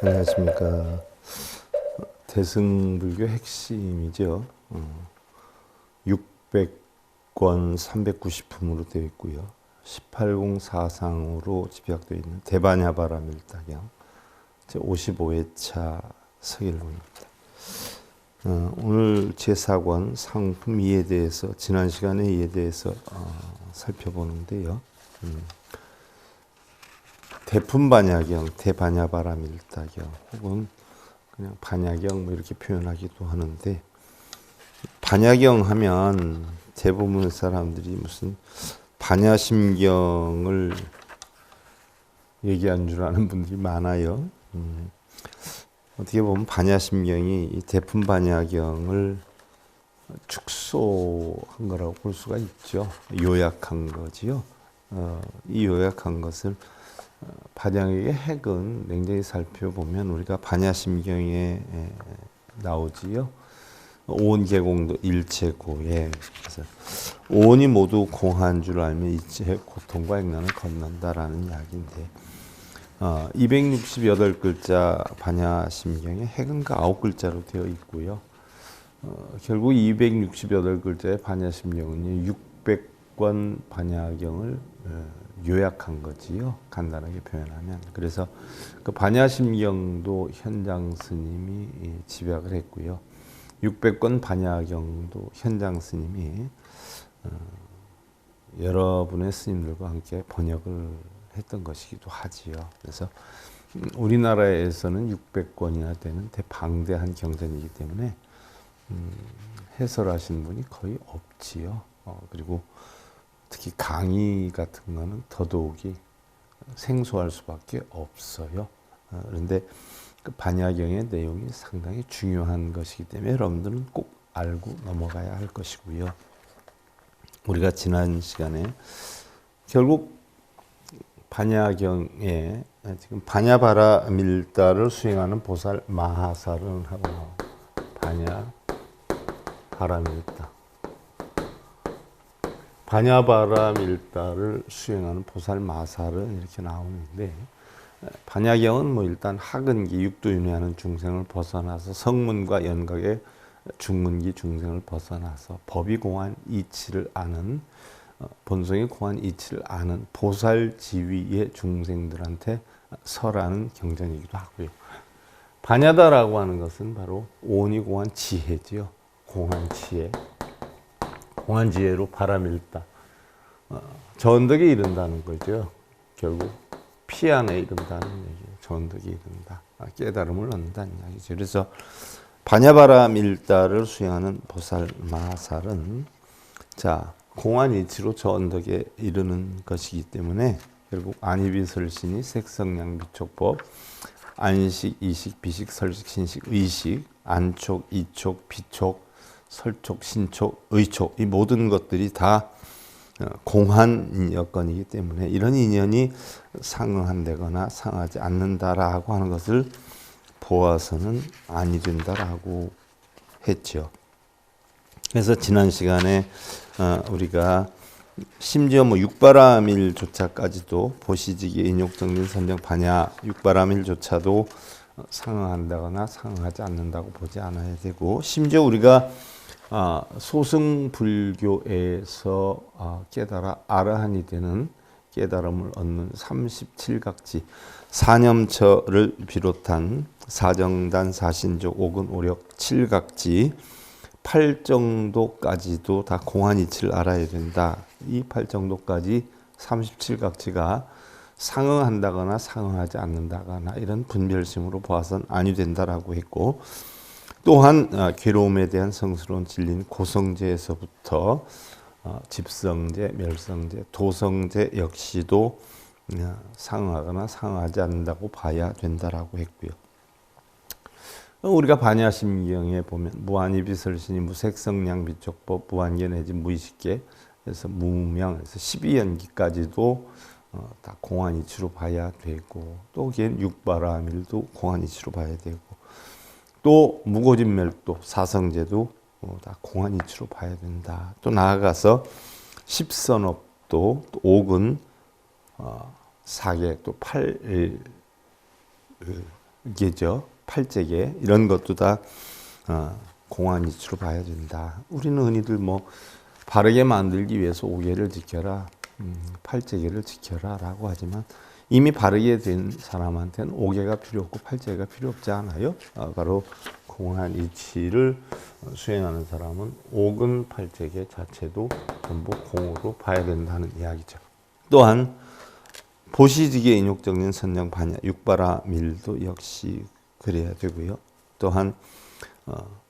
안녕하십니까. 대승불교 핵심이죠. 600권 390품으로 되어 있고요. 18공사상으로 집약되어 있는 대반야바라밀다경 제55회차 서길문입니다. 오늘 제4권 상품 2에 대해서 지난 시간에 이에 대해서 살펴보는데요. 대품반야경, 대반야바라밀다경 혹은 그냥 반야경 뭐 이렇게 표현하기도 하는데, 반야경 하면 대부분의 사람들이 무슨 반야심경을 얘기한 줄 아는 분들이 많아요. 어떻게 보면 반야심경이 이 대품반야경을 축소한 거라고 볼 수가 있죠. 요약한 거지요. 이 요약한 것을 반야경의 핵은 냉정히 살펴보면 우리가 반야심경에 나오지요. 오온계공도 일체고에, 그래서 오온이 모두 공한 줄 알면 이체 고통과 액난을 건넌다라는 이야기인데, 268글자 반야심경에 핵은 그 9글자로 되어 있고요. 결국 268글자의 반야심경은 600권 반야경을 요약한 거지요. 간단하게 표현하면. 그래서 그 반야심경도 현장 스님이 집약을 했고요. 600권 반야경도 현장 스님이 여러분의 스님들과 함께 번역을 했던 것이기도 하지요. 그래서 우리나라에서는 600권이나 되는 대방대한 경전이기 때문에 해설하신 분이 거의 없지요. 그리고 특히 강의 같은 거는 더더욱이 생소할 수밖에 없어요. 그런데 그 반야경의 내용이 상당히 중요한 것이기 때문에 여러분들은 꼭 알고 넘어가야 할 것이고요. 우리가 지난 시간에 결국 반야경에 지금 반야바라밀다를 수행하는 보살 마하살은 하고, 반야바라밀다, 반야바라밀다를 수행하는 보살 마살은 이렇게 나오는데, 반야경은 뭐 일단 학은기 육도윤회하는 중생을 벗어나서 성문과 연각의 중문기 중생을 벗어나서 법이 공한 이치를 아는, 본성이 공한 이치를 아는 보살 지위의 중생들한테 설하는 경전이기도 하고요. 반야다라고 하는 것은 바로 오온이 공한 지혜지요. 공한 지혜. 공한 지혜로 바라밀다. 저 언덕에 이른다는 거죠. 결국 피 안에 이른다는 얘기예요. 저 언덕에 이른다. 깨달음을 얻는다는 이야기죠. 그래서 반야바라밀다를 수행하는 보살 마살은 공한 이치로 저 언덕에 이르는 것이기 때문에 결국 안이비설신이 색성량 비촉법, 안식, 이식, 비식, 설식, 신식, 의식, 안촉, 이촉, 비촉, 설촉, 신촉, 의촉, 이 모든 것들이 다 공한 여건이기 때문에 이런 인연이 상응한다거나 상하지 않는다라고 하는 것을 보아서는 아니 된다라고 했죠. 그래서 지난 시간에 우리가 심지어 뭐 육바라밀조차까지도 보시지기 인욕정진 선정 반야 육바라밀조차도 상응한다거나 상응하지 않는다고 보지 않아야 되고, 심지어 우리가 소승불교에서 깨달아 아라한이 되는 깨달음을 얻는 37각지 사념처를 비롯한 사정단, 사신족, 오근, 오력, 칠각지 8정도까지도 다 공한 이치를 알아야 된다. 이 8정도까지 37각지가 상응한다거나 상응하지 않는다거나 이런 분별심으로 봐서는 아니 된다라고 했고, 또한 괴로움에 대한 성스러운 진리는 고성제에서부터 집성제, 멸성제, 도성제 역시도 상응하거나 상응하지 않는다고 봐야 된다라고 했고요. 우리가 반야심경에 보면 무한이비설신이 무색성량비촉법, 무한계 내지 무의식계, 그래서 무명에서 12연기까지도 다 공한 이치로 봐야 되고, 또 걔는 육바라밀도 공한 이치로 봐야 되고, 또 무고진멸도 사성제도 다 공한 이치로 봐야 된다. 또 나아가서 십선업도, 또 옥은 사계, 또 계죠. 팔재계 이런 것도 다 공한 이치로 봐야 된다. 우리는 흔히들 뭐 바르게 만들기 위해서 오계를 지켜라, 팔재계를 지켜라라고 하지만 이미 바르게 된 사람한테는 오계가 필요 없고 팔재가 필요 없지 않아요? 바로 공한 이치를 수행하는 사람은 오근 팔재계 자체도 전부 공으로 봐야 된다는 이야기죠. 또한 보시지계 인욕정진 선정 반야 육바라 밀도 역시 그래야 되고요. 또한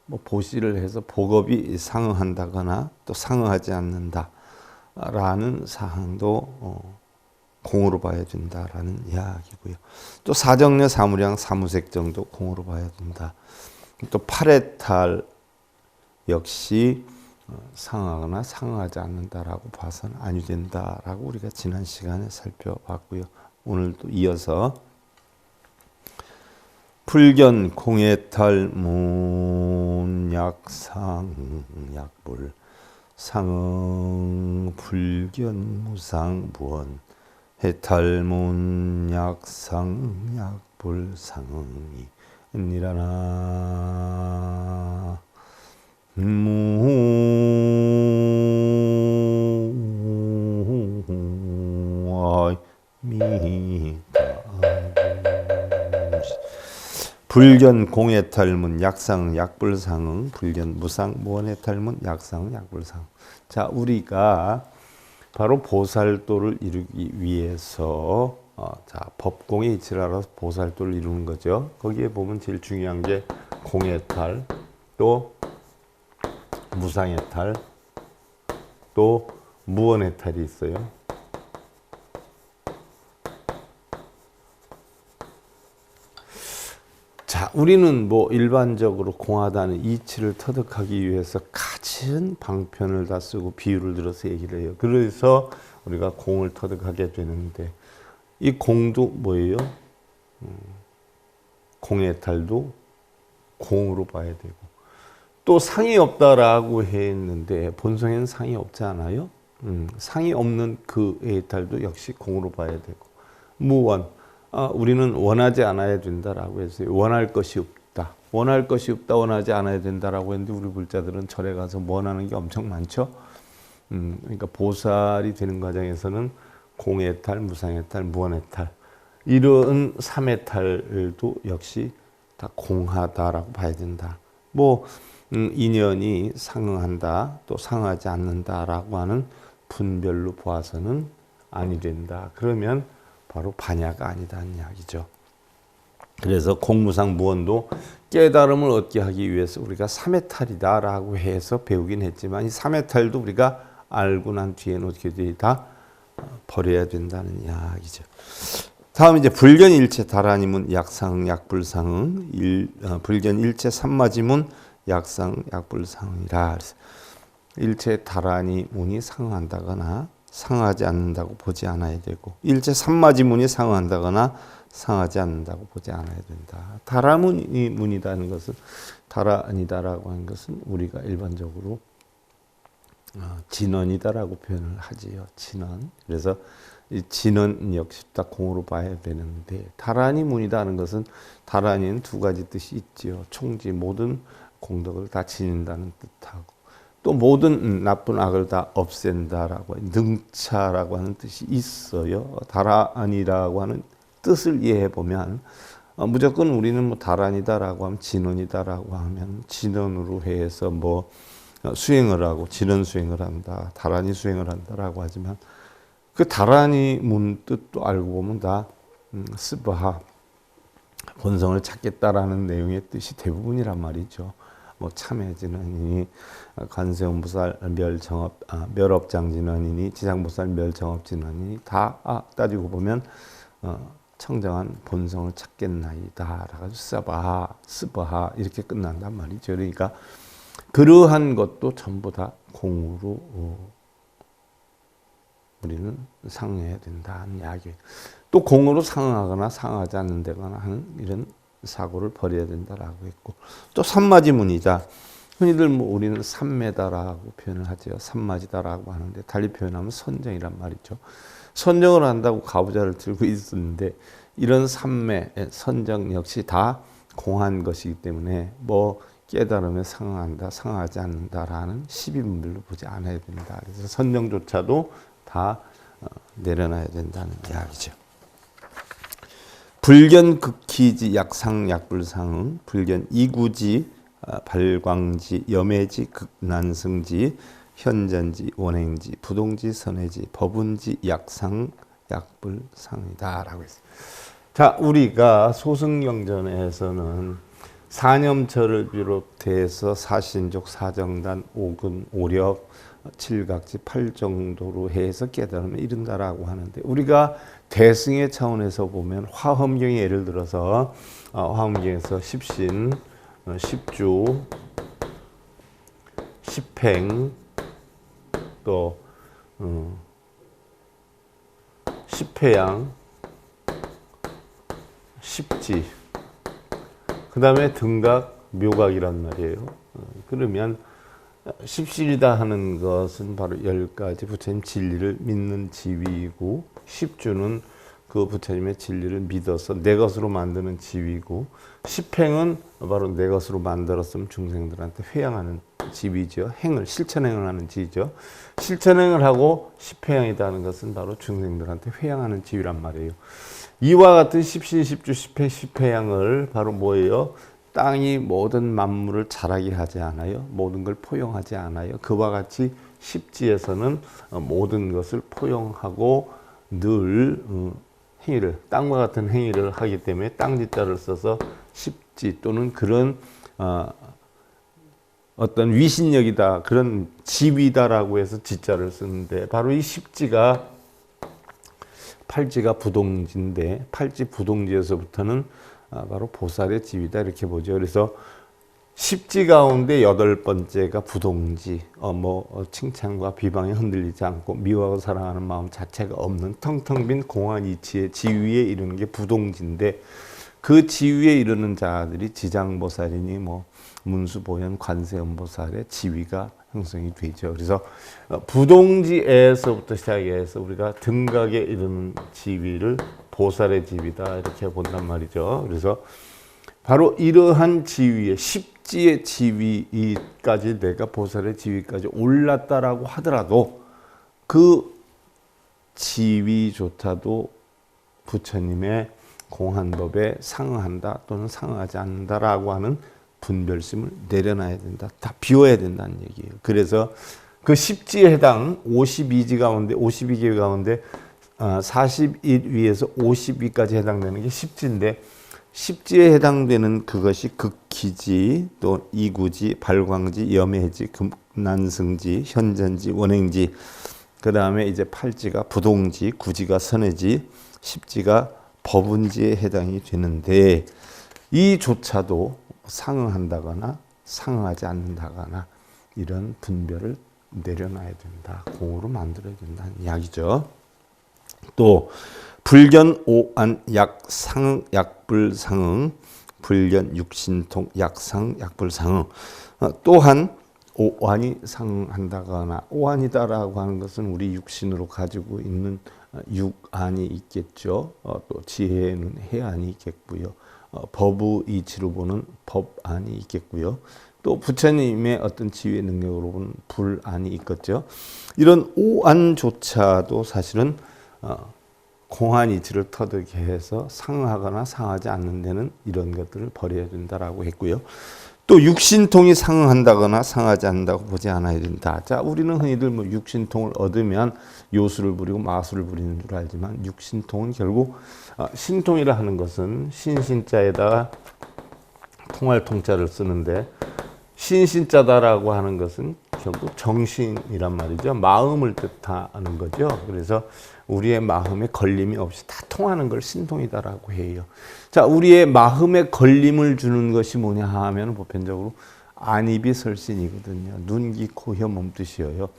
뭐 보시를 해서 복업이 상응한다거나 또 상응하지 않는다라는 사항도 공으로 봐야 된다라는 이야기고요. 또 사정녀 사무량 사무색정도 공으로 봐야 된다. 또 팔해탈 역시 상하거나 상하지 않는다라고 봐서는 아니 된다라고 우리가 지난 시간에 살펴봤고요. 오늘도 이어서 불견 공해탈 문약상 약불 상응 불견 무상 무언 해탈 문약상 약불 상응이 은니라나 불견 공해탈문 약상 약불상응 불견 무상 무언해탈문 약상 약불상응. 자, 우리가 바로 보살도를 이루기 위해서 자, 법공의 이치를 알아서 보살도를 이루는 거죠. 거기에 보면 제일 중요한 게 공해탈, 또 무상해탈, 또 무언해탈이 있어요. 자, 우리는 뭐 일반적으로 공하다는 이치를 터득하기 위해서 갖은 방편을 다 쓰고 비유를 들어서 얘기를 해요. 그래서 우리가 공을 터득하게 되는데 이 공도 뭐예요? 공해탈도 공으로 봐야 되고 또 상이 없다라고 했는데 본성에는 상이 없지 않아요? 상이 없는 그 해탈도 역시 공으로 봐야 되고 무원 우리는 원하지 않아야 된다라고 했어요. 원할 것이 없다. 원할 것이 없다. 원하지 않아야 된다라고 했는데 우리 불자들은 절에 가서 원하는 게 엄청 많죠. 그러니까 보살이 되는 과정에서는 공해탈, 무상해탈, 무언해탈 이런 삼해탈도 역시 다 공하다라고 봐야 된다. 뭐 인연이 상응한다, 또 상하지 않는다라고 하는 분별로 보아서는 아니 된다. 그러면 바로 반야가 아니다는 이야기죠. 그래서 공무상 무언도 깨달음을 얻게 하기 위해서 우리가 삼해탈이다라고 해서 배우긴 했지만 이 삼해탈도 우리가 알고 난 뒤에는 어떻게 돼? 다 버려야 된다는 이야기죠. 다음 이제 불견일체 다라니문 약상 약불상응 불견일체 삼마지문 약상 약불상이라 일체 다라니 문이 상한다거나 상하지 않는다고 보지 않아야 되고 일체 삼마지문이 상한다거나 상하지 않는다고 보지 않아야 된다. 다라문이 문이다는 것은 다라니다라고 하는 것은 우리가 일반적으로 진언이다라고 표현을 하지요. 진언. 그래서 이 진언 역시 딱 공으로 봐야 되는데 다라니 문이다 하는 것은 다라니는 두 가지 뜻이 있지요. 총지 모든 공덕을 다 지닌다는 뜻하고 또 모든 나쁜 악을 다 없앤다라고 능차라고 하는 뜻이 있어요. 다라니라고 하는 뜻을 이해해 보면 무조건 우리는 뭐 다라니다라고 하면 진언이다라고 하면 진언으로 해서 뭐 수행을 하고 진언 수행을 한다, 다라니 수행을 한다라고 하지만 그 다라니 문 뜻도 알고 보면 다 스바하 본성을 찾겠다라는 내용의 뜻이 대부분이란 말이죠. 뭐 참해진언이니 관세음보살 멸업장진언이니 지상보살 멸정업진언이니 다 따지고 보면 청정한 본성을 찾겠나이다 라가지고 스바하 이렇게 끝난단 말이죠. 그러니까 그러한 것도 전부 다 공으로 우리는 상응해야 된다는 이야기예요. 또 공으로 상응하거나 상하지 않는다거나 하는 이런 사고를 버려야 된다라고 했고 또 삼마지문이다. 흔히들 뭐 우리는 삼매다라고 표현을 하죠. 삼마지다라고 하는데 달리 표현하면 선정이란 말이죠. 선정을 한다고 가부좌를 들고 있었는데 이런 삼매, 선정 역시 다 공한 것이기 때문에 뭐 깨달음에 상응한다, 상응하지 않는다라는 시비분별로 보지 않아야 된다. 그래서 선정조차도 다 내려놔야 된다는 이야기죠. 불견 극희지 약상 약불상응, 불견 이구지 발광지 염해지 극난승지 현전지 원행지 부동지 선해지 법운지 약상 약불상이다라고 했습니다. 자, 우리가 소승경전에서는 사념처를 비롯해서 사신족, 사정단, 오근, 오력, 칠각지, 팔정도로 해서 깨달음에 이른다라고 하는데 우리가 대승의 차원에서 보면 화엄경에 예를 들어서 화엄경에서 십신, 십주, 십행, 또 십회양, 십지, 그 다음에 등각, 묘각이란 말이에요. 그러면 십신이다 하는 것은 바로 10가지 부처님 진리를 믿는 지위이고, 십주는 그 부처님의 진리를 믿어서 내 것으로 만드는 지위고, 십행은 바로 내 것으로 만들었으면 중생들한테 회양하는 지위죠. 행을, 실천행을 하는 지위죠. 실천행을 하고 십회양이다 하는 것은 바로 중생들한테 회양하는 지위란 말이에요. 이와 같은 십신, 십주, 십행, 십회양을 바로 뭐예요? 땅이 모든 만물을 자라게 하지 않아요. 모든 걸 포용하지 않아요. 그와 같이 십지에서는 모든 것을 포용하고 늘 행위를, 땅과 같은 행위를 하기 때문에 땅지자를 써서 십지 또는 그런 어떤 위신력이다, 그런 지위다라고 해서 지자를 쓰는데, 바로 이 십지가 팔지가 부동지인데, 팔지 부동지에서부터는 바로 보살의 지위다 이렇게 보죠. 그래서 십지 가운데 8번째가 부동지, 칭찬과 비방에 흔들리지 않고 미워하고 사랑하는 마음 자체가 없는 텅텅 빈 공한 이치의 지위에 이르는 게 부동지인데, 그 지위에 이르는 자들이 지장보살이니 문수보현 관세음보살의 지위가 형성이 되죠. 그래서 부동지에서부터 시작해서 우리가 등각에 이르는 지위를 보살의 지위다 이렇게 본단 말이죠. 그래서 바로 이러한 지위에 십지의 지위까지 내가 보살의 지위까지 올랐다라고 하더라도 그 지위조차도 부처님의 공한법에 상응한다 또는 상응하지 않는다라고 하는 분별심을 내려놔야 된다. 다 비워야 된다는 얘기예요. 그래서 그 십지에 해당 52지 가운데 52개 가운데 41위에서 52까지 해당되는 게 십지인데, 십지에 해당되는 그것이 극희지, 또 이구지, 발광지, 염해지, 난승지, 현전지, 원행지, 그 다음에 이제 팔지가 부동지, 구지가 선해지, 십지가 법운지에 해당이 되는데, 이조차도 상응한다거나 상응하지 않는다거나 이런 분별을 내려놔야 된다. 공으로 만들어야 된다는 이야기죠. 또 불견 오안 약상응 약불상응, 불견 육신통 약상 약불상응. 또한 오안이 상응한다거나, 오안이다라고 하는 것은 우리 육신으로 가지고 있는 육안이 있겠죠. 또 지혜에는 해안이 있겠고요. 법의 이치로 보는 법안이 있겠고요. 또 부처님의 어떤 지휘의 능력으로 보는 불안이 있겠죠. 이런 오안조차도 사실은 공한 이치를 터득게 해서 상응하거나 상하지 않는 데는 이런 것들을 버려야 된다라고 했고요. 또 육신통이 상응한다거나 상하지 않는다고 보지 않아야 된다. 자, 우리는 흔히들 육신통을 얻으면 요술을 부리고 마술을 부리는 줄 알지만, 육신통은 결국 신통이라 하는 것은 신신자에다가 통할 통자를 쓰는데, 신신자다라고 하는 것은 결국 정신이란 말이죠. 마음을 뜻하는 거죠. 그래서 우리의 마음에 걸림이 없이 다 통하는 걸 신통이다라고 해요. 자, 우리의 마음에 걸림을 주는 것이 뭐냐 하면 보편적으로 안입이 설신이거든요. 눈, 귀, 코, 혀, 몸뜻이에요.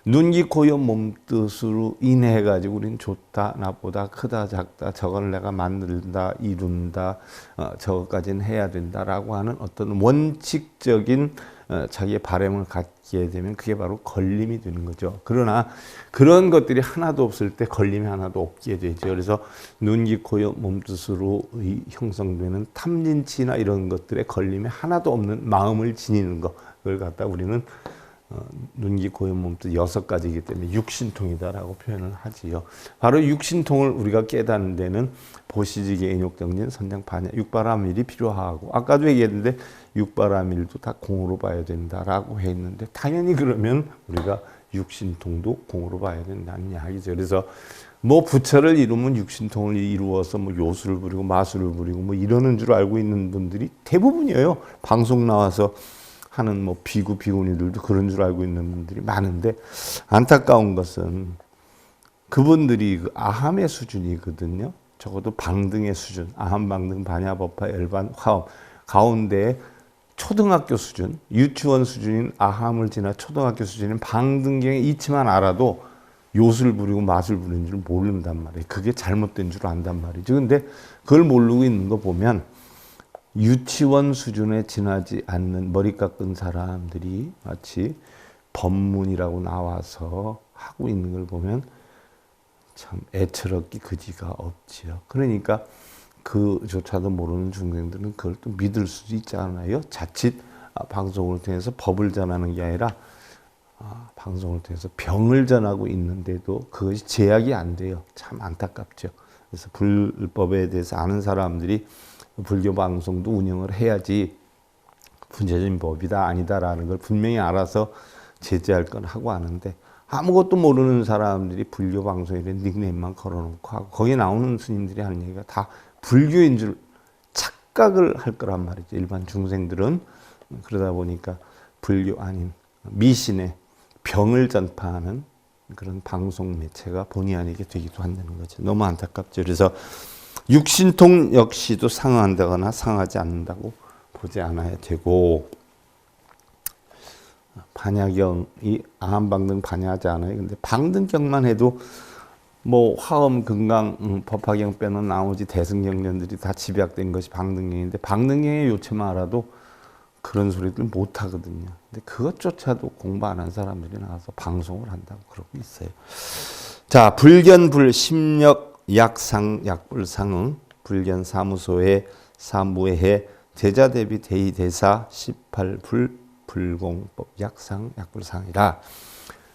눈, 귀, 코, 혀, 몸뜻으로 인해 가지고 우리는 좋다, 나쁘다, 크다, 작다, 저걸 내가 만들다, 이룬다, 저것까지는 해야 된다라고 하는 어떤 원칙적인 자기의 바램을 갖게 되면 그게 바로 걸림이 되는 거죠. 그러나 그런 것들이 하나도 없을 때 걸림이 하나도 없게 되죠. 그래서 눈, 귀, 코, 몸뜻으로 형성되는 탐진치나 이런 것들에 걸림이 하나도 없는 마음을 지니는 것, 그걸 갖다 우리는 눈, 귀, 코, 몸뜻 6가지이기 때문에 육신통이다라고 표현을 하지요. 바로 육신통을 우리가 깨닫는 데는 보시지계, 인욕정진, 선정, 반야, 육바라밀이 필요하고, 아까도 얘기했는데 육바라밀도 다 공으로 봐야 된다라고 했는데, 당연히 그러면 우리가 육신통도 공으로 봐야 된다는 이야기죠. 그래서 뭐 부처를 이루면 육신통을 이루어서 뭐 요술을 부리고 마술을 부리고 뭐 이러는 줄 알고 있는 분들이 대부분이에요. 방송 나와서 하는 뭐 비구 비구니들도 그런 줄 알고 있는 분들이 많은데, 안타까운 것은 그분들이 그 아함의 수준이거든요. 적어도 방등의 수준, 아함, 방등, 반야, 법화, 열반, 화엄 가운데 초등학교 수준, 유치원 수준인 아함을 지나 초등학교 수준인 방등경에 이치만 알아도 요술 부리고 마술 부리는 줄 모른단 말이에요. 그게 잘못된 줄 안단 말이죠. 근데 그걸 모르고 있는 거 보면 유치원 수준에 지나지 않는 머리 깎은 사람들이 마치 법문이라고 나와서 하고 있는 걸 보면 참 애처롭기 그지가 없지요. 그러니까 그조차도 모르는 중생들은 그걸 또 믿을 수도 있잖아요. 자칫 방송을 통해서 법을 전하는 게 아니라 방송을 통해서 병을 전하고 있는데도 그것이 제약이 안 돼요. 참 안타깝죠. 그래서 불법에 대해서 아는 사람들이 불교 방송도 운영을 해야지 구체적인 법이다 아니다라는 걸 분명히 알아서 제재할 건 하고 하는데, 아무것도 모르는 사람들이 불교 방송에 대한 닉네임만 걸어놓고 하고, 거기에 나오는 스님들이 하는 얘기가 다 불교인 줄 착각을 할 거란 말이죠. 일반 중생들은. 그러다 보니까 불교 아닌 미신의 병을 전파하는 그런 방송 매체가 본의 아니게 되기도 한다는 거죠. 너무 안타깝죠. 그래서 육신통 역시도 상응한다거나 상하지 않는다고 보지 않아야 되고, 반야경이 아함방등 반야하지 않아요. 근데 방등경만 해도 뭐 화엄, 금강, 법화경 빼놓은 나머지 대승경전들이 다 집약된 것이 방등경인데, 방등경의 요체만 알아도 그런 소리들 못 하거든요. 근데 그것조차도 공부 안 한 사람들이 나와서 방송을 한다고 그러고 있어요. 자, 불견불, 심력, 약상, 약불상응, 불견 사무소에 사무회, 대자대비 대의대사, 18불, 불공법, 약상, 약불상이라.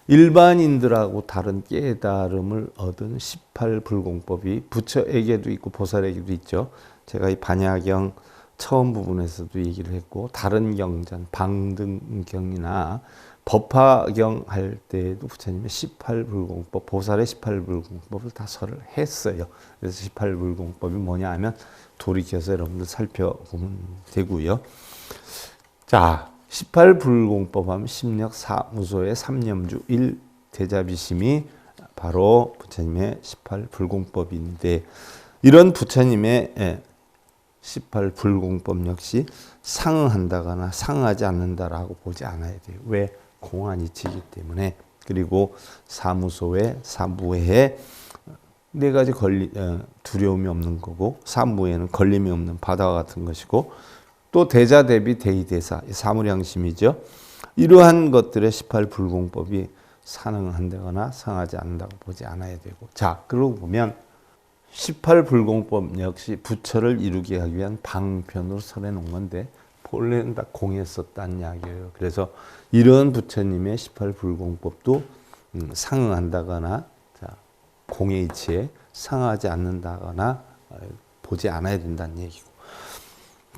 일반인들하고 다른 깨달음을 얻은 18불공법이 부처에게도 있고 보살에게도 있죠. 제가 이 반야경 처음 부분에서도 얘기를 했고, 다른 경전, 방등경이나 법화경 할 때에도 부처님의 18불공법, 보살의 18불공법을 다 설을 했어요. 그래서 18불공법이 뭐냐 하면 돌이켜서 여러분들 살펴보면 되고요. 자, 18불공법 하면 심력 사무소의 삼념주 1대자비심이 바로 부처님의 18불공법인데, 이런 부처님의 18불공법 역시 상응한다거나 상응하지 않는다라고 보지 않아야 돼요. 왜? 공안이치이기 때문에. 그리고 사무소에 사무회에 네 가지 두려움이 없는 거고, 사무회는 걸림이 없는 바다와 같은 것이고, 또 대자 대비 대의대사, 사무량심이죠. 이러한 것들의 18불공법이 상응한다거나 상하지 않는다고 보지 않아야 되고, 자, 그러고 보면 18불공법 역시 부처를 이루게 하기 위한 방편으로 설해놓은 건데, 본래는 다 공에 썼다는 이야기예요. 그래서 이런 부처님의 18불공법도 상응한다거나 공의 이치에 상하지 않는다거나 보지 않아야 된다는 얘기고,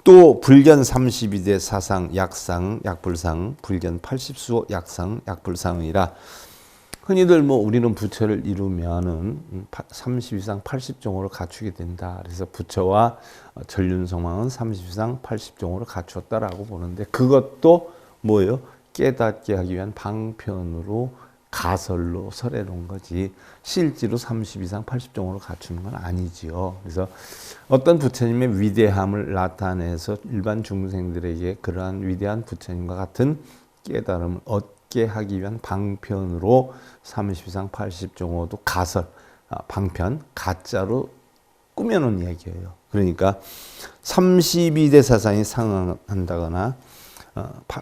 또 불견 32대 사상 약상 약불상, 불견 80수 약상 약불상이라. 흔히들 뭐 우리는 부처를 이루면은 30이상 80종으로 갖추게 된다. 그래서 부처와 전륜성왕은 30이상 80종으로 갖추었다라고 보는데, 그것도 뭐예요? 깨닫게 하기 위한 방편으로 가설로 설해 놓은 거지, 실제로 30 이상 80종으로 갖추는 건 아니지요. 그래서 어떤 부처님의 위대함을 나타내서 일반 중생들에게 그러한 위대한 부처님과 같은 깨달음을 얻게 하기 위한 방편으로 30 이상 80종호도 가설, 방편, 가짜로 꾸며놓은 얘기예요. 그러니까 32대 사상이 상응한다거나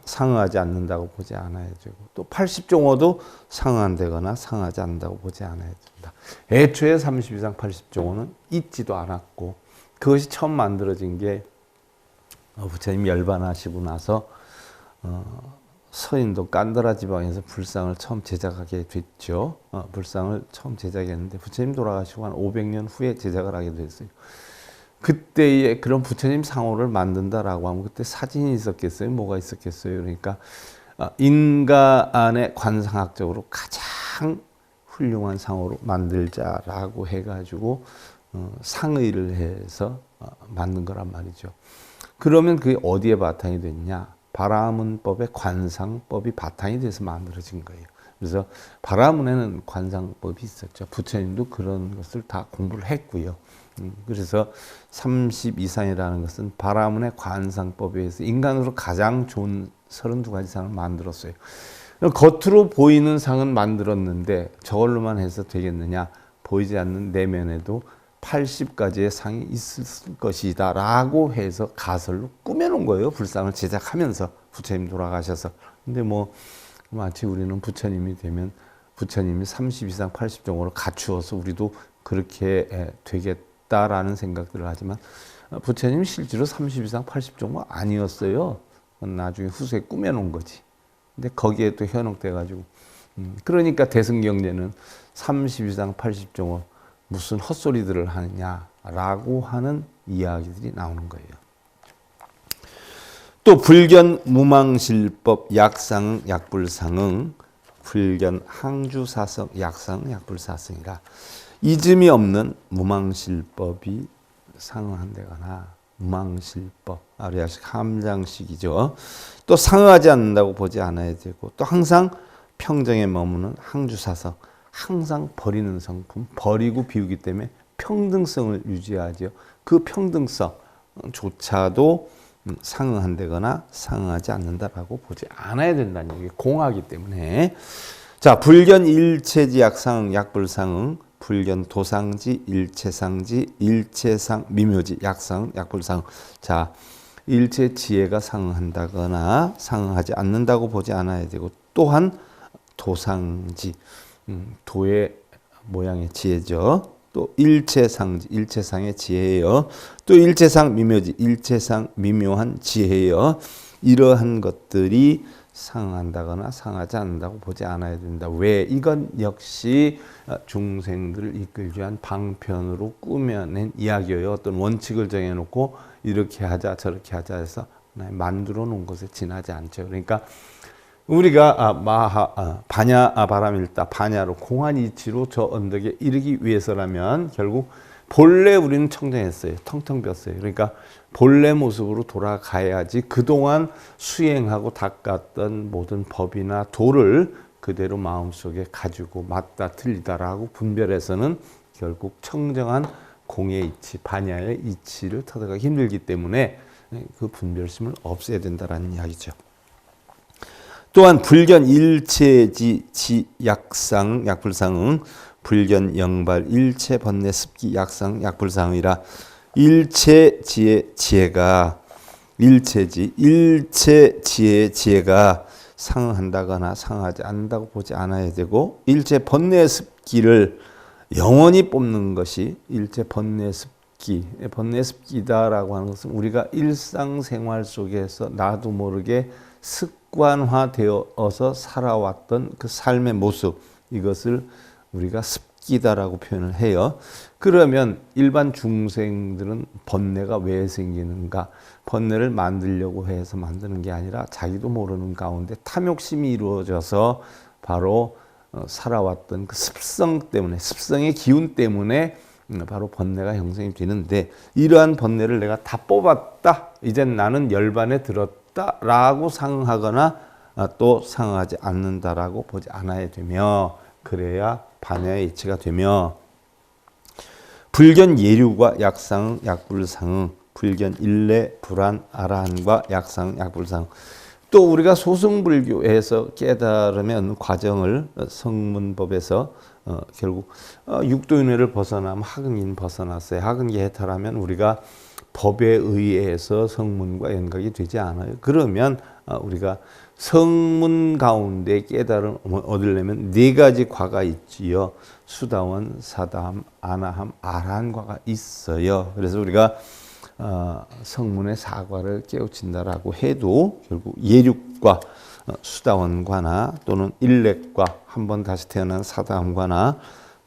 상응하지 않는다고 보지 않아야 되고, 또 80종호도 상응한다거나 상응하지 않는다고 보지 않아야 된다. 애초에 30 이상 80종호는 있지도 않았고, 그것이 처음 만들어진 게 부처님 열반하시고 나서 서인도 깐더라 지방에서 불상을 처음 제작하게 됐죠. 불상을 처음 제작했는데 부처님 돌아가시고 한 500년 후에 제작을 하게 됐어요. 그때의 그런 부처님 상호를 만든다라고 하면 그때 사진이 있었겠어요? 뭐가 있었겠어요? 그러니까 인간의 관상학적으로 가장 훌륭한 상호로 만들자라고 해가지고 상의를 해서 만든 거란 말이죠. 그러면 그게 어디에 바탕이 됐냐? 바라문법의 관상법이 바탕이 돼서 만들어진 거예요. 그래서 바라문에는 관상법이 있었죠. 부처님도 그런 것을 다 공부를 했고요. 그래서 30 이상이라는 것은 바라문의 관상법에 의해서 인간으로 가장 좋은 32가지 상을 만들었어요. 겉으로 보이는 상은 만들었는데 저걸로만 해서 되겠느냐? 보이지 않는 내면에도 80가지의 상이 있을 것이다 라고 해서 가설로 꾸며놓은 거예요. 불상을 제작하면서 부처님 돌아가셔서. 근데 뭐 마치 우리는 부처님이 되면 부처님이 30 이상 80종으로 갖추어서 우리도 그렇게 되겠다라는 생각들을 하지만 부처님 실제로 30 이상 80종은 아니었어요. 나중에 후세에 꾸며놓은 거지. 근데 거기에 또 현혹돼 가지고 그러니까 대승경제는 30 이상 80종어 무슨 헛소리들을 하느냐라고 하는 이야기들이 나오는 거예요. 또 불견 무망실법 약상 약불상응, 불견 항주사성 약상 약불사성이라 이즘이 없는 무망실법이 상응한다거나 무망실법, 아리아식 함장식이죠. 또 상응하지 않는다고 보지 않아야 되고, 또 항상 평정에 머무는 항주사성, 항상 버리는 성품, 버리고 비우기 때문에 평등성을 유지하죠. 그 평등성조차도 상응한다거나 상응하지 않는다라고 보지 않아야 된다는 얘기. 공하기 때문에. 자, 불견 일체지 약상 약불상응, 불견 도상지 일체상지 일체상 미묘지 약상 약불상응. 자, 일체 지혜가 상응한다거나 상응하지 않는다고 보지 않아야 되고, 또한 도상지, 도의 모양의 지혜죠. 또 일체상지, 일체상의 지혜예요. 또 일체상 미묘지, 일체상 미묘한 지혜예요. 이러한 것들이 상응한다거나 상하지 않는다고 보지 않아야 된다. 왜? 이건 역시 중생들을 이끌기 위한 방편으로 꾸며낸 이야기예요. 어떤 원칙을 정해놓고 이렇게 하자 저렇게 하자 해서 만들어 놓은 것에 지나지 않죠. 그러니까 우리가 반야 바람일다, 반야로 공한 이치로 저 언덕에 이르기 위해서라면 결국 본래 우리는 청정했어요. 텅텅 비었어요. 그러니까 본래 모습으로 돌아가야지 그동안 수행하고 닦았던 모든 법이나 도를 그대로 마음속에 가지고 맞다 틀리다라고 분별해서는 결국 청정한 공의 이치, 반야의 이치를 터득하기 힘들기 때문에 그 분별심을 없애야 된다는 이야기죠. 또한 불견 일체지 지 약상 약불상응, 불견 영발 일체 번뇌 습기 약상 약불상이라 일체지의 지혜가 일체지 일체지의 지혜가 상응한다거나 상하지 않는다고 보지 않아야 되고, 일체 번뇌 습기를 영원히 뽑는 것이 일체 번뇌 습기, 번뇌 습기다라고 하는 것은 우리가 일상생활 속에서 나도 모르게 습관화되어서 살아왔던 그 삶의 모습, 이것을 우리가 습기다라고 표현을 해요. 그러면 일반 중생들은 번뇌가 왜 생기는가? 번뇌를 만들려고 해서 만드는 게 아니라 자기도 모르는 가운데 탐욕심이 이루어져서 바로 살아왔던 그 습성 때문에, 습성의 기운 때문에 바로 번뇌가 형성이 되는데, 이러한 번뇌를 내가 다 뽑았다, 이젠 나는 열반에 들었다 라고 상응하거나 또 상응하지 않는다라고 보지 않아야 되며, 그래야 반야의 이치가 되며, 불견 예류과 약상응 약불상응, 불견 일례 불안 아라한과 약상응 약불상응. 또 우리가 소승불교에서 깨달으면 과정을 성문법에서 결국 육도윤회를 벗어나면 하근기는 벗어났어요. 하근기 해탈하면 우리가 법에 의해서 성문과 연각이 되지 않아요. 그러면 우리가 성문 가운데 깨달음을 얻으려면 네 가지 과가 있지요. 수다원, 사다함, 아나함, 아라한과가 있어요. 그래서 우리가 성문의 사과를 깨우친다라고 해도 결국 예륙과 수다원과나 또는 일렉과 한번 다시 태어난 사다함과나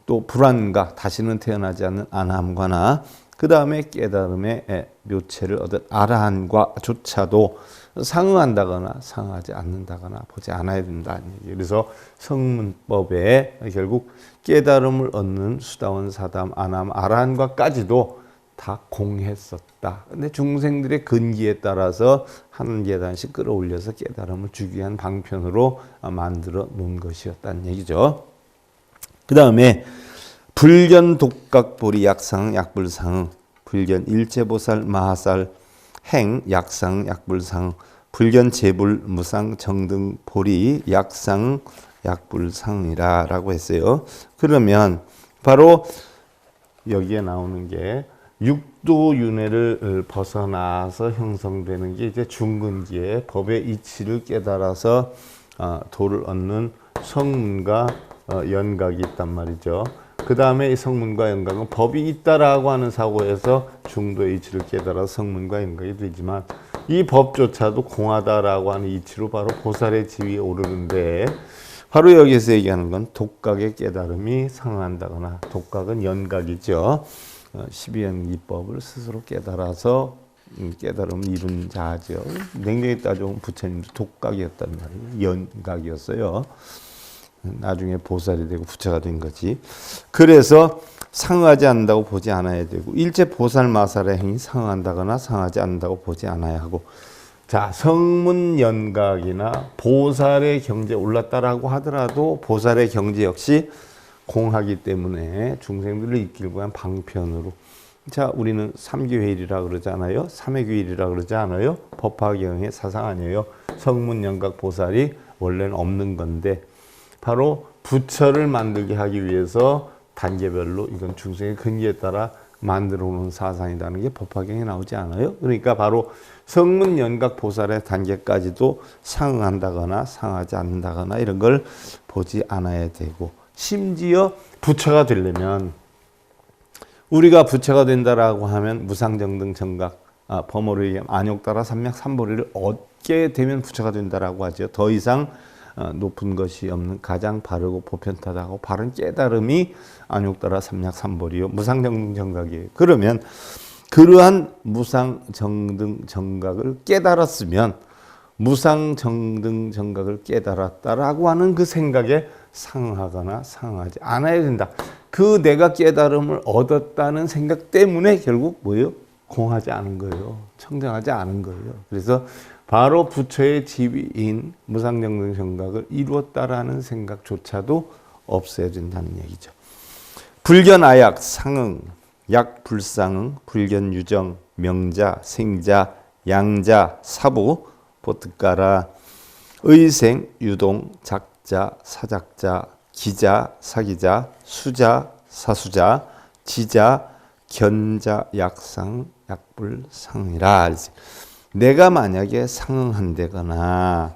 또 불안과 다시는 태어나지 않는 아나함과나 그 다음에 깨달음의 묘체를 얻은 아라한과조차도 상응한다거나 상하지 않는다거나 보지 않아야 된다는 얘기예요. 그래서 성문법에 결국 깨달음을 얻는 수다원, 사다함, 아나함, 아라한과까지도 다 공했었다. 근데 중생들의 근기에 따라서 한 계단씩 끌어올려서 깨달음을 주기 위한 방편으로 만들어 놓은 것이었다는 얘기죠. 그 다음에 불견, 독각보리, 약상, 약불상, 불견, 일체보살, 마하살, 행, 약상, 약불상, 불견, 재불, 무상, 정등, 보리, 약상, 약불상이라 라고 했어요. 그러면 바로 여기에 나오는 게 육도윤회를 벗어나서 형성되는 게 이제 중근기에 법의 이치를 깨달아서 도를 얻는 성문과 연각이 있단 말이죠. 그 다음에 이 성문과 연각은 법이 있다라고 하는 사고에서 중도의 이치를 깨달아 성문과 연각이 되지만 이 법조차도 공하다라고 하는 이치로 바로 보살의 지위에 오르는데 바로 여기서 얘기하는 건 독각의 깨달음이 상한다거나 독각은 연각이죠. 12연기법을 스스로 깨달아서 깨달음을 이룬 자죠. 냉정히 따져보면 부처님도 독각이었단 말이에요. 연각이었어요. 나중에 보살이 되고 부처가 된 거지. 그래서 상하지 않는다고 보지 않아야 되고 일체 보살 마살의 행위 상한다거나 상하지 않는다고 보지 않아야 하고 자 성문 연각이나 보살의 경지에 올랐다라고 하더라도 보살의 경지 역시 공하기 때문에 중생들을 이끌고 한 방편으로 자 우리는 삼교회일이라 그러잖아요. 삼회교일이라 그러지 않아요. 법화경의 사상 아니에요. 성문 연각 보살이 원래는 없는 건데 바로 부처를 만들게 하기 위해서 단계별로 이건 중생의 근기에 따라 만들어 놓은 사상이라는 게 법화경에 나오지 않아요. 그러니까 바로 성문 연각 보살의 단계까지도 상응한다거나 상하지 않는다거나 이런 걸 보지 않아야 되고 심지어 부처가 되려면 우리가 부처가 된다라고 하면 무상정등 정각 범어로 얘기하면 안욕따라 삼맥 삼보리를 얻게 되면 부처가 된다라고 하죠. 더 이상 높은 것이 없는 가장 바르고 보편하다고 바른 깨달음이 안욕따라 삼맥 삼보리요 무상정등 정각이에요. 그러면 그러한 무상정등 정각을 깨달았으면 무상정등 정각을 깨달았다라고 하는 그 생각에 상하거나 상하지 않아야 된다. 그 내가 깨달음을 얻었다는 생각 때문에 결국 뭐예요? 공하지 않은 거예요. 청정하지 않은 거예요. 그래서 바로 부처의 지위인 무상정등 정각을 이루었다라는 생각조차도 없어야 된다는 얘기죠. 불견아약, 상응, 약불상응, 불견유정, 명자, 생자, 양자, 사부, 보트가라, 의생, 유동, 작자, 사작자, 기자, 사기자, 수자, 사수자, 지자, 견자, 약상, 약불상이라. 내가 만약에 상응한다거나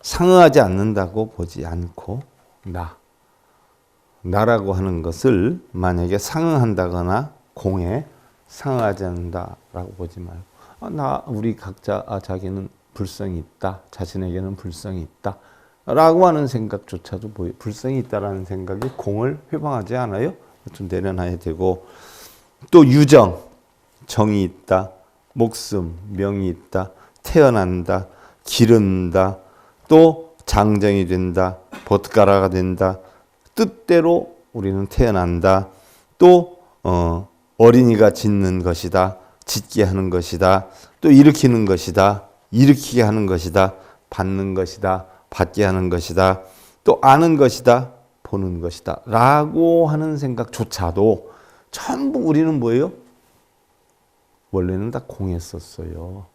상응하지 않는다고 보지 않고 나라고 하는 것을 만약에 상응한다거나 공에 상응하지 않는다라고 보지 말고 우리 각자 자기는 불성이 있다. 자신에게는 불성이 있다. 라고 하는 생각조차도 불성이 있다라는 생각이 공을 회방하지 않아요? 좀 내려놔야 되고 또 유정, 정이 있다. 목숨, 명이 있다. 태어난다. 기른다. 또 장정이 된다. 보트가라가 된다. 뜻대로 우리는 태어난다. 또 어린이가 짓는 것이다. 짓게 하는 것이다. 또 일으키는 것이다. 일으키게 하는 것이다. 받는 것이다. 받게 하는 것이다. 또 아는 것이다. 보는 것이다. 라고 하는 생각조차도 전부 우리는 뭐예요? 원래는 다 공했었어요.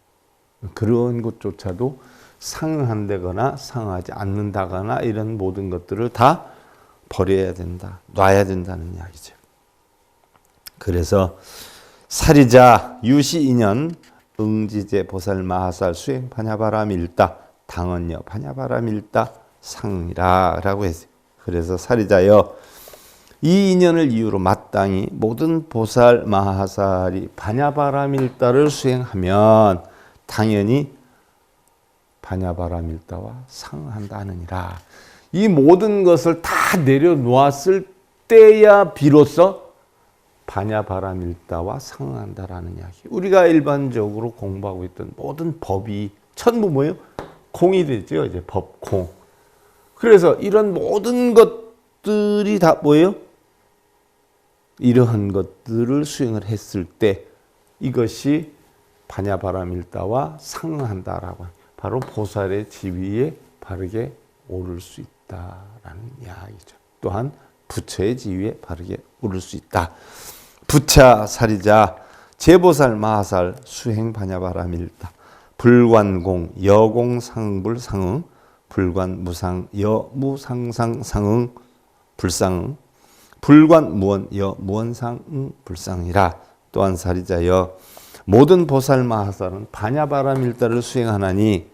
그런 것조차도 상응한다거나 상하지 않는다거나 이런 모든 것들을 다 버려야 된다. 놔야 된다는 이야기죠. 그래서 사리자, 유시 인연, 응지제 보살 마하살 수행 반야바라밀다 당언여 반야바라밀다 상이라 라고 했어요. 그래서 사리자여 이 인연을 이유로 마땅히 모든 보살 마하살이 반야바라밀다를 수행하면 당연히 반야바라밀다와 상응한다 하느니라. 이 모든 것을 다 내려놓았을 때야 비로소 반야바라밀다와 상응한다라는 이야기. 우리가 일반적으로 공부하고 있던 모든 법이 전부 뭐예요? 공이 되죠. 이제 법공. 그래서 이런 모든 것들이 다 뭐예요? 이러한 것들을 수행을 했을 때 이것이 반야바라밀다와 상응한다라고 바로 보살의 지위에 바르게 오를 수 있다라는 이야기죠. 또한 부처의 지위에 바르게 오를 수 있다. 부차 사리자 제보살 마하살 수행 반야바라밀다 불관공 여공 상불 상응 불관 무상 여 무상상 상응 불상응 불관 무원 여 무원상응 불상이라. 또한 사리자여 모든 보살 마하살은 반야바라밀다를 수행하나니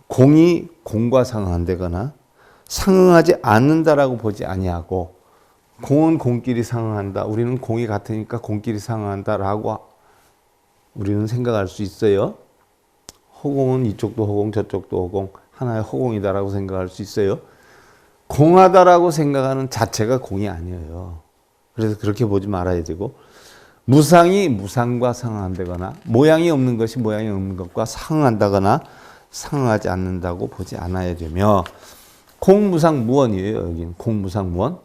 공이 공과 상응한다거나 상응하지 않는다라고 보지 아니하고 공은 공끼리 상응한다. 우리는 공이 같으니까 공끼리 상응한다라고 우리는 생각할 수 있어요. 허공은 이쪽도 허공 저쪽도 허공 하나의 허공이다라고 생각할 수 있어요. 공하다라고 생각하는 자체가 공이 아니에요. 그래서 그렇게 보지 말아야 되고 무상이 무상과 상응한다거나 모양이 없는 것이 모양이 없는 것과 상응한다거나 상응하지 않는다고 보지 않아야 되며 공무상 무원이에요. 여기는 공무상 무원.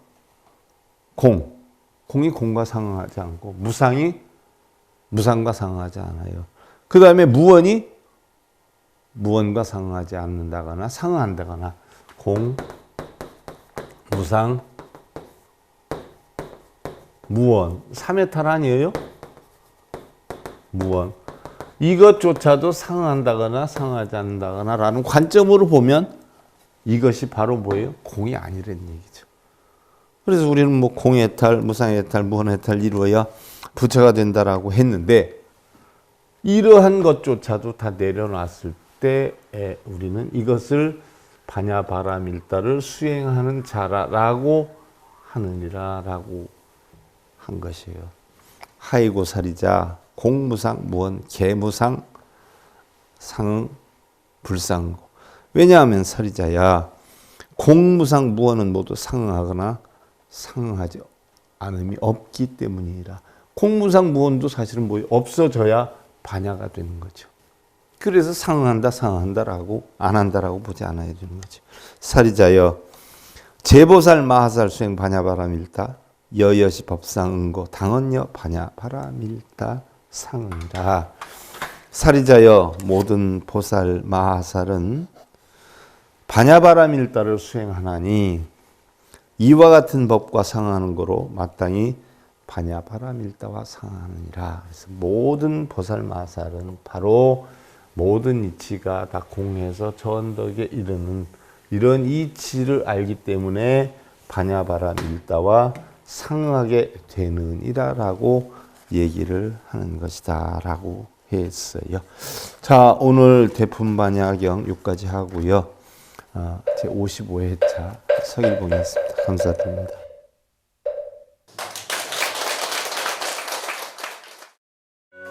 공이 공과 상응하지 않고 무상이 무상과 상응하지 않아요. 그 다음에 무원이 무원과 상응하지 않는다거나 상응한다거나 공, 무상, 무원. 3회탈 아니에요? 무원. 이것조차도 상응한다거나 상응하지 않는다거나 라는 관점으로 보면 이것이 바로 뭐예요? 공이 아니라는 얘기죠. 그래서 우리는 뭐 공해탈, 무상해탈, 무원해탈 이루어야 부처가 된다라고 했는데 이러한 것조차도 다 내려놨을 때에 우리는 이것을 반야바라밀다를 수행하는 자라라고 하느니라라고 한 것이에요. 하이고 사리자 공무상 무원 개무상 상응 불상고. 왜냐하면 사리자야 공무상 무원은 모두 상응하거나 상응하지 않음이 없기 때문이라. 공무상 무원도 사실은 뭐 없어져야 반야가 되는 거죠. 그래서 상응한다 상응한다라고 안 한다라고 보지 않아야 되는 거죠. 사리자여 제보살 마하살 수행 반야바라밀다 여여시 법상응고 당언여 반야바라밀다 상응이라. 사리자여 모든 보살 마하살은 반야바라밀다를 수행하나니 이와 같은 법과 상응하는 거로 마땅히 반야바라밀다와 상응하느니라. 그래서 모든 보살 마하살은 바로 모든 이치가 다 공해서 전덕에 이르는 이런 이치를 알기 때문에 반야바라밀다와 상응하게 되느니라라고 얘기를 하는 것이다 라고 했어요. 자, 오늘 대품반야경 6까지 하고요. 제 55회차 서일봉이었습니다. 감사드립니다.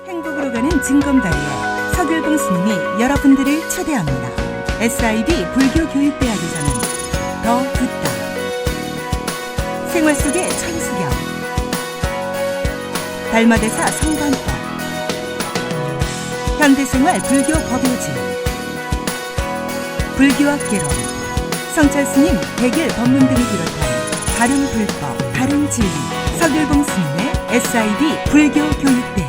행복으로 가는 진검다리에 서길봉 스님이 여러분들을 초대합니다. SIB 불교교육대학에서는 더 듣다, 생활 속의 천수경, 달마대사 성관법, 현대생활 불교 법요지, 불교학개론, 성찰스님 백일 법문 등을 비롯한 다른 불법, 다른 진리, 서길봉 스님의 SIB 불교교육대